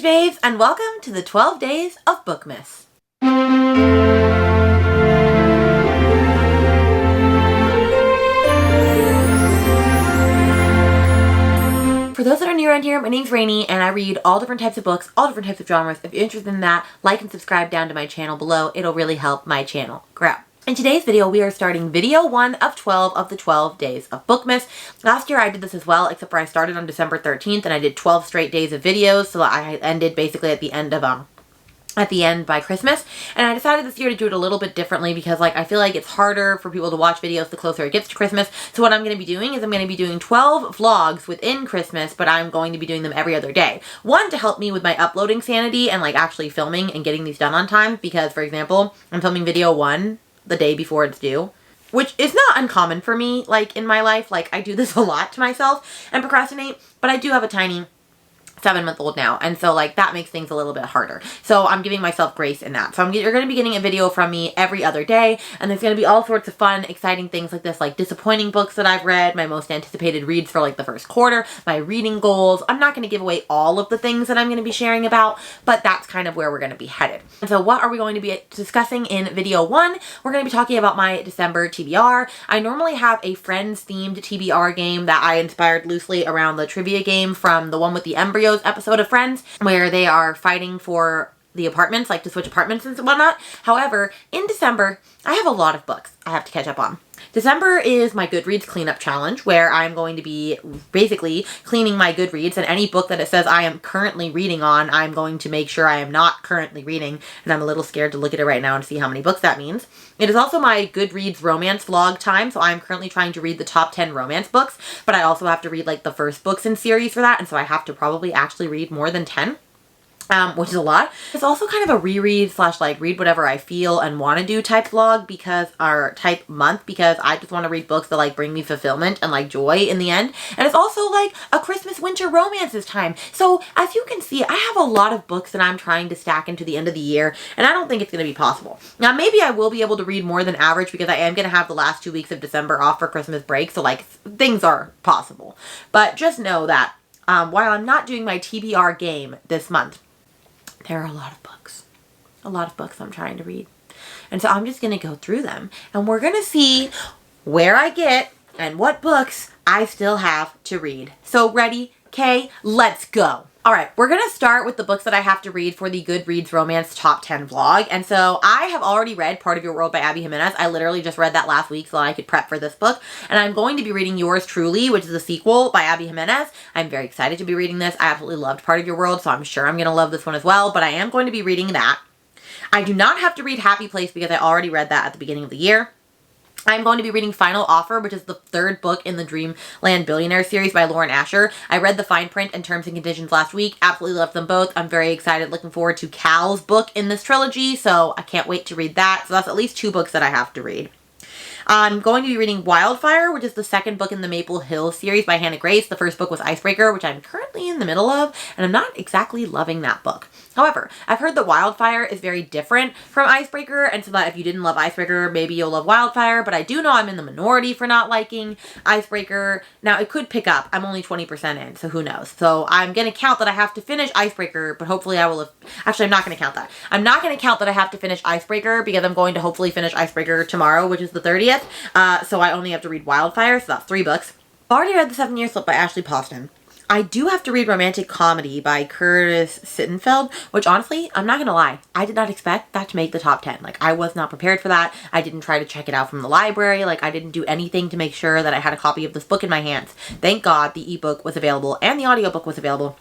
Babes, and welcome to the 12 Days of Bookmas. For those that are new around here, my name's Rainy, and I read all different types of books, all different types of genres. If you're interested in that, like and subscribe down to my channel below. It'll really help my channel grow. In today's video, we are starting video 1 of 12 of the 12 Days of Bookmas. Last year I did this as well, except for I started on December 13th and I did 12 straight days of videos, so I ended basically at the end by Christmas. And I decided this year to do it a little bit differently because I feel like it's harder for people to watch videos the closer it gets to Christmas. So what I'm going to be doing is I'm going to be doing 12 vlogs within Christmas, but I'm going to be doing them every other day. One, to help me with my uploading sanity and actually filming and getting these done on time, because for example, I'm filming video 1 the day before it's due, which is not uncommon for me in my life. I do this a lot to myself and procrastinate, but I do have a tiny 7-month-old now, and so that makes things a little bit harder. So I'm giving myself grace in that. So you're going to be getting a video from me every other day, and there's going to be all sorts of fun, exciting things like this, disappointing books that I've read, my most anticipated reads for the first quarter, my reading goals. I'm not going to give away all of the things that I'm going to be sharing about, but that's kind of where we're going to be headed. And so what are we going to be discussing in video 1? We're going to be talking about my December TBR. I normally have a Friends themed TBR game that I inspired loosely around the trivia game from the one with the embryos episode of Friends, where they are fighting for the apartments, to switch apartments and whatnot. However, in December, I have a lot of books I have to catch up on. December is my Goodreads cleanup challenge, where I'm going to be basically cleaning my Goodreads, and any book that it says I am currently reading on, I'm going to make sure I am not currently reading, and I'm a little scared to look at it right now and see how many books that means. It is also my Goodreads romance vlog time, so I'm currently trying to read the top 10 romance books, but I also have to read the first books in series for that, and so I have to probably actually read more than 10. Which is a lot. It's also kind of a reread / read whatever I feel and want to do type vlog, or type month, because I just want to read books that bring me fulfillment and joy in the end. And it's also a Christmas winter romances time. So as you can see, I have a lot of books that I'm trying to stack into the end of the year, and I don't think it's going to be possible. Now maybe I will be able to read more than average because I am going to have the last 2 weeks of December off for Christmas break, so things are possible. But just know that while I'm not doing my TBR game this month, there are a lot of books. A lot of books I'm trying to read. And so I'm just going to go through them, and we're going to see where I get and what books I still have to read. So ready? Okay, let's go. All right, we're going to start with the books that I have to read for the Goodreads Romance Top 10 vlog. And so I have already read Part of Your World by Abby Jimenez. I literally just read that last week so I could prep for this book. And I'm going to be reading Yours Truly, which is a sequel by Abby Jimenez. I'm very excited to be reading this. I absolutely loved Part of Your World, so I'm sure I'm going to love this one as well. But I am going to be reading that. I do not have to read Happy Place because I already read that at the beginning of the year. I'm going to be reading Final Offer, which is the 3rd book in the Dreamland Billionaire series by Lauren Asher. I read the fine print and terms and conditions last week. Absolutely loved them both. I'm very excited, looking forward to Cal's book in this trilogy, so I can't wait to read that. So that's at least 2 books that I have to read. I'm going to be reading Wildfire, which is the 2nd book in the Maple Hill series by Hannah Grace. The 1st book was Icebreaker, which I'm currently in the middle of, and I'm not exactly loving that book. However, I've heard that Wildfire is very different from Icebreaker, and so that if you didn't love Icebreaker, maybe you'll love Wildfire, but I do know I'm in the minority for not liking Icebreaker. Now, it could pick up. I'm only 20% in, so who knows? So I'm going to count that I have to finish Icebreaker, but hopefully I will have... Actually, I'm not going to count that. I'm not going to count that I have to finish Icebreaker because I'm going to hopefully finish Icebreaker tomorrow, which is the 30th. So I only have to read Wildfire, so that's 3 books. I've already read The 7-Year Slip by Ashley Poston. I do have to read Romantic Comedy by Curtis Sittenfeld, which honestly, I'm not going to lie, I did not expect that to make the top 10. I was not prepared for that. I didn't try to check it out from the library. I didn't do anything to make sure that I had a copy of this book in my hands. Thank God the ebook was available and the audiobook was available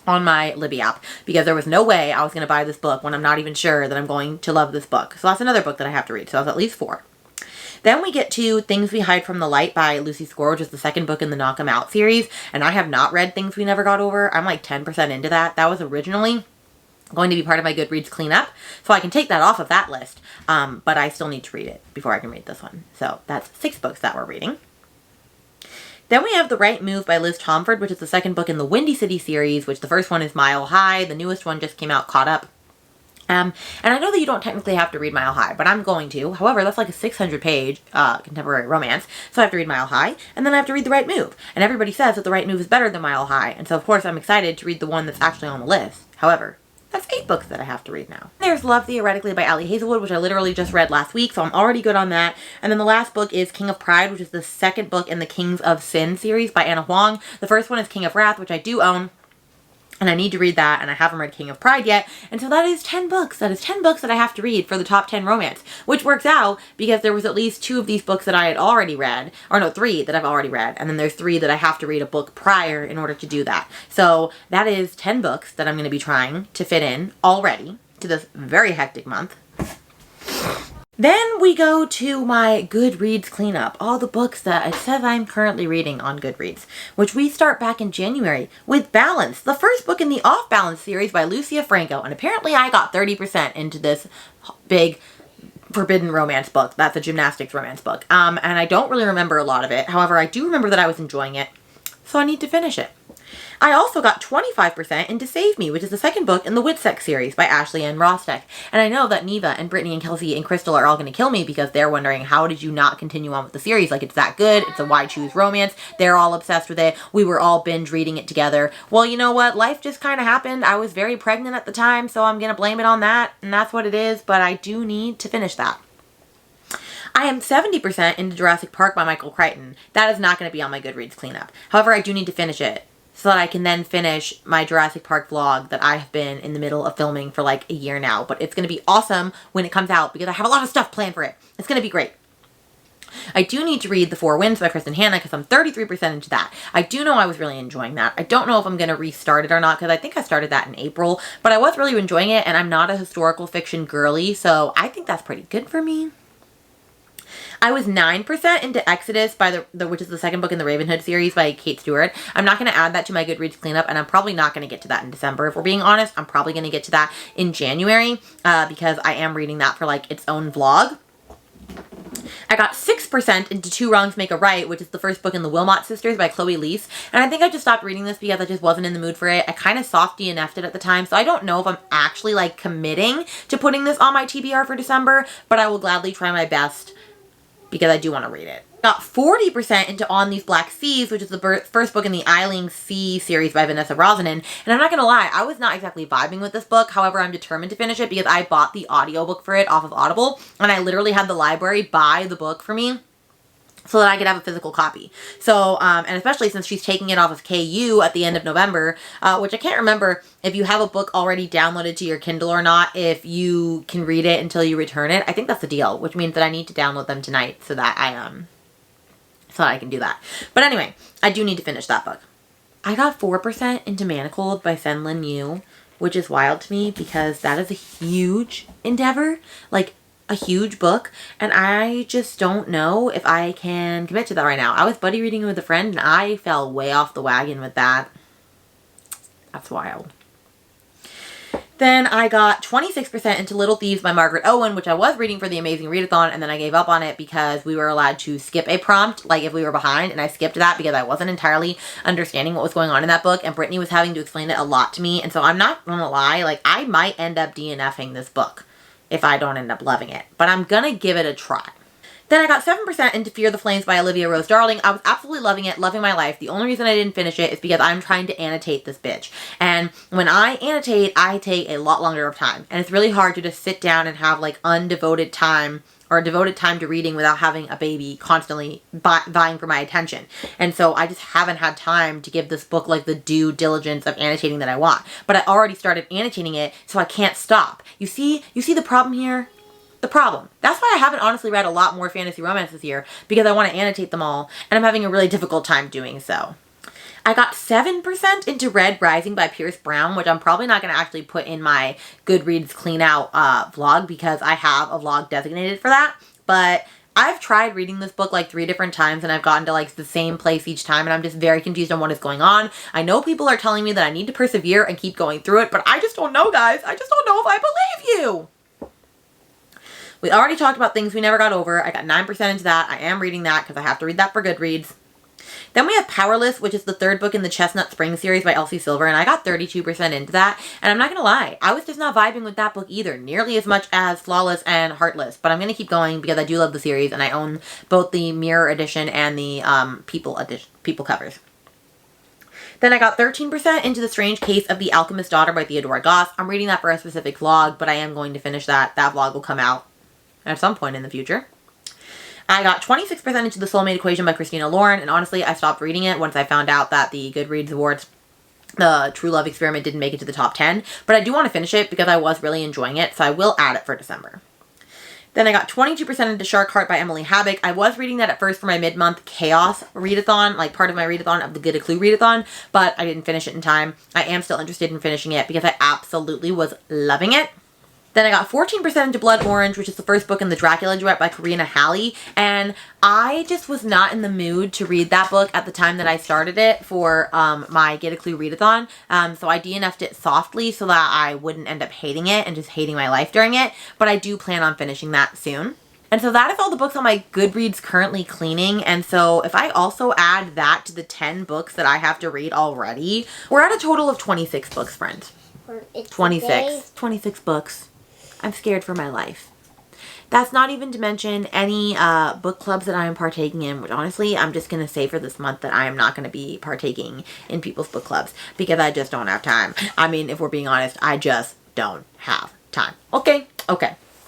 on my Libby app, because there was no way I was going to buy this book when I'm not even sure that I'm going to love this book. So that's another book that I have to read. So that's at least 4. Then we get to Things We Hide from the Light by Lucy Score, which is the 2nd book in the Knock 'Em Out series. And I have not read Things We Never Got Over. I'm 10% into that. That was originally going to be part of my Goodreads cleanup, so I can take that off of that list. But I still need to read it before I can read this one. So that's 6 books that we're reading. Then we have The Right Move by Liz Tomford, which is the 2nd book in the Windy City series, which the first one is Mile High. The newest one just came out, Caught Up. And I know that you don't technically have to read Mile High, but I'm going to. However, that's like a 600-page contemporary romance, so I have to read Mile High, and then I have to read The Right Move. And everybody says that The Right Move is better than Mile High, and so of course I'm excited to read the one that's actually on the list. However, that's 8 books that I have to read now. There's Love Theoretically by Ali Hazelwood, which I literally just read last week, so I'm already good on that. And then the last book is King of Pride, which is the second book in the Kings of Sin series by Anna Huang. The first one is King of Wrath, which I do own, and I need to read that, and I haven't read King of Pride yet. And so that is 10 books. That is 10 books that I have to read for the top 10 romance, which works out because there was at least 2 of these books that I had already read, or no, 3 that I've already read, and then there's 3 that I have to read a book prior in order to do that. So that is 10 books that I'm going to be trying to fit in already to this very hectic month. Then we go to my Goodreads cleanup, all the books that it says I'm currently reading on Goodreads, which we start back in January with Balance, the first book in the Off Balance series by Lucia Franco, and apparently I got 30% into this big forbidden romance book. That's a gymnastics romance book, and I don't really remember a lot of it. However, I do remember that I was enjoying it, so I need to finish it. I also got 25% into Save Me, which is the second book in the Witsex series by Ashley Ann Rostek. And I know that Neva and Brittany and Kelsey and Crystal are all going to kill me because they're wondering, how did you not continue on with the series? Like, it's that good. It's a Why Choose romance. They're all obsessed with it. We were all binge reading it together. Well, you know what? Life just kind of happened. I was very pregnant at the time, so I'm going to blame it on that. And that's what it is. But I do need to finish that. I am 70% into Jurassic Park by Michael Crichton. That is not going to be on my Goodreads cleanup. However, I do need to finish it, so that I can then finish my Jurassic Park vlog that I have been in the middle of filming for like a year now. But it's going to be awesome when it comes out because I have a lot of stuff planned for it. It's going to be great. I do need to read The Four Winds by Kristen Hanna because I'm 33% into that. I do know I was really enjoying that. I don't know if I'm going to restart it or not because I think I started that in April. But I was really enjoying it, and I'm not a historical fiction girly, so I think that's pretty good for me. I was 9% into Exodus by which is the second book in the Ravenhood series by Kate Stewart. I'm not going to add that to my Goodreads cleanup, and I'm probably not going to get to that in December. If we're being honest, I'm probably going to get to that in January because I am reading that for like its own vlog. I got 6% into Two Wrongs Make a Right, which is the first book in the Wilmot Sisters by Chloe Leese. And I think I just stopped reading this because I just wasn't in the mood for it. I kind of soft DNF'd it at the time, so I don't know if I'm actually like committing to putting this on my TBR for December, but I will gladly try my best because I do want to read it. Got 40% into On These Black Seas, which is the first book in the Eiling Sea series by Vanessa Rosanen. And I'm not going to lie, I was not exactly vibing with this book. However, I'm determined to finish it because I bought the audiobook for it off of Audible. And I literally had the library buy the book for me so that I could have a physical copy. So, and especially since she's taking it off of KU at the end of November, which I can't remember if you have a book already downloaded to your Kindle or not, if you can read it until you return it. I think that's the deal, which means that I need to download them tonight so that I can do that. But anyway, I do need to finish that book. I got 4% into Manacled by Sen Lin Yu, which is wild to me because that is a huge endeavor. Like, a huge book, and I just don't know if I can commit to that right now. I was buddy reading with a friend, and I fell way off the wagon with that. That's wild. Then I got 26% into Little Thieves by Margaret Owen, which I was reading for the Amazing Readathon, and then I gave up on it because we were allowed to skip a prompt, like if we were behind, and I skipped that because I wasn't entirely understanding what was going on in that book, and Brittany was having to explain it a lot to me, and so I'm not gonna lie, like, I might end up DNFing this book if I don't end up loving it. But I'm gonna give it a try. Then I got 7% into Fear the Flames by Olivia Rose Darling. I was absolutely loving it, loving my life. The only reason I didn't finish it is because I'm trying to annotate this bitch. And when I annotate, I take a lot longer of time. And it's really hard to just sit down and have like undevoted time or devoted time to reading without having a baby constantly vying for my attention. And so I just haven't had time to give this book like the due diligence of annotating that I want. But I already started annotating it, so I can't stop. You see the problem here? The problem. That's why I haven't honestly read a lot more fantasy romance this year, because I want to annotate them all, and I'm having a really difficult time doing so. I got 7% into Red Rising by Pierce Brown, which I'm probably not going to actually put in my Goodreads clean out vlog because I have a vlog designated for that. But I've tried reading this book like 3 different times and I've gotten to like the same place each time, and I'm just very confused on what is going on. I know people are telling me that I need to persevere and keep going through it, but I just don't know, guys. I just don't know if I believe you. We already talked about Things We Never Got Over. I got 9% into that. I am reading that because I have to read that for Goodreads. Then we have Powerless, which is the third book in the Chestnut Spring series by Elsie Silver, and I got 32% into that. And I'm not gonna lie, I was just not vibing with that book either, nearly as much as Flawless and Heartless. But I'm gonna keep going because I do love the series, and I own both the Mirror edition and the People covers. Then I got 13% into The Strange Case of the Alchemist's Daughter by Theodora Goss. I'm reading that for a specific vlog, but I am going to finish that. That vlog will come out at some point in the future. I got 26% into The Soulmate Equation by Christina Lauren, and honestly, I stopped reading it once I found out that the Goodreads Awards, the True Love Experiment, didn't make it to the top 10. But I do want to finish it because I was really enjoying it, so I will add it for December. Then I got 22% into Shark Heart by Emily Habak. I was reading that at first for my mid-month Chaos readathon, like part of my readathon of the Get a Clue readathon, but I didn't finish it in time. I am still interested in finishing it because I absolutely was loving it. Then I got 14% into Blood Orange, which is the first book in the Dracula Duet by Karina Halley, and I just was not in the mood to read that book at the time that I started it for my Get a Clue readathon, so I DNF'd it softly so that I wouldn't end up hating it and just hating my life during it, but I do plan on finishing that soon. And so that is all the books on my Goodreads currently cleaning, and so if I also add that to the 10 books that I have to read already, we're at a total of 26 books, friends. 26 books. I'm scared for my life. That's not even to mention any book clubs that I am partaking in, which honestly, I'm just going to say for this month that I am not going to be partaking in people's book clubs because I just don't have time. I mean, if we're being honest, I just don't have time. Okay.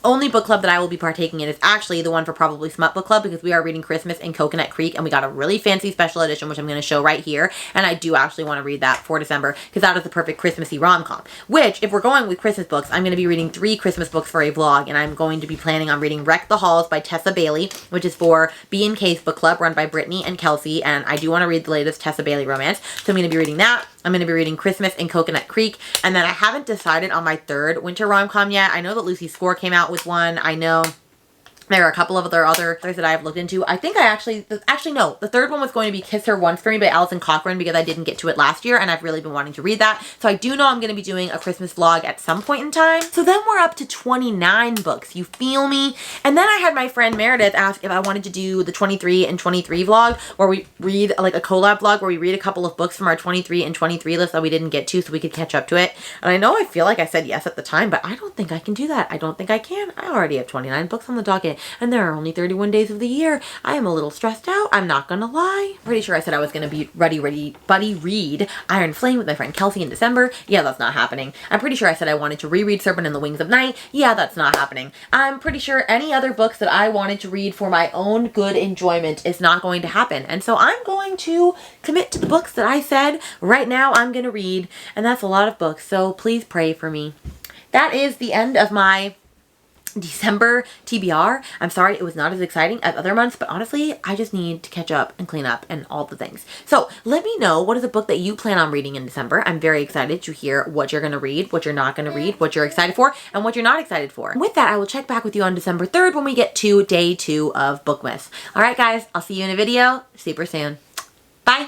Only book club that I will be partaking in is actually the one for Probably Smut Book Club because we are reading Christmas in Coconut Creek and we got a really fancy special edition which I'm going to show right here, and I do actually want to read that for December because that is the perfect Christmassy rom-com, which if we're going with Christmas books, I'm going to be reading 3 Christmas books for a vlog, and I'm going to be planning on reading Wreck the Halls by Tessa Bailey, which is for B&K's book club run by Brittany and Kelsey, and I do want to read the latest Tessa Bailey romance, so I'm going to be reading that. I'm going to be reading Christmas in Coconut Creek, and then I haven't decided on my 3rd winter rom-com yet. I know that Lucy Score came out with one. I know there are a couple of other authors that I have looked into. I think I actually no, the 3rd one was going to be Kiss Her Once for Me by Alison Cochran because I didn't get to it last year and I've really been wanting to read that. So I do know I'm going to be doing a Christmas vlog at some point in time. So then we're up to 29 books. You feel me? And then I had my friend Meredith ask if I wanted to do the 23 and 23 vlog where we read like a collab vlog where we read a couple of books from our 23 and 23 list that we didn't get to so we could catch up to it. And I know I feel like I said yes at the time, but I don't think I can do that. I don't think I can. I already have 29 books on the docket. And there are only 31 days of the year. I am a little stressed out. I'm not gonna lie. Pretty sure I said I was gonna be ready, buddy read Iron Flame with my friend Kelsey in December. Yeah, that's not happening. I'm pretty sure I said I wanted to reread Serpent and the Wings of Night. Yeah, that's not happening. I'm pretty sure any other books that I wanted to read for my own good enjoyment is not going to happen. And so I'm going to commit to the books that I said right now I'm gonna read, and that's a lot of books, so please pray for me. That is the end of my December TBR. I'm sorry it was not as exciting as other months, but honestly, I just need to catch up and clean up and all the things. So let me know what is a book that you plan on reading in December. I'm very excited to hear what you're going to read, what you're not going to read, what you're excited for, and what you're not excited for. With that, I will check back with you on December 3rd when we get to day 2 of Bookmas. All right, guys, I'll see you in a video super soon. Bye.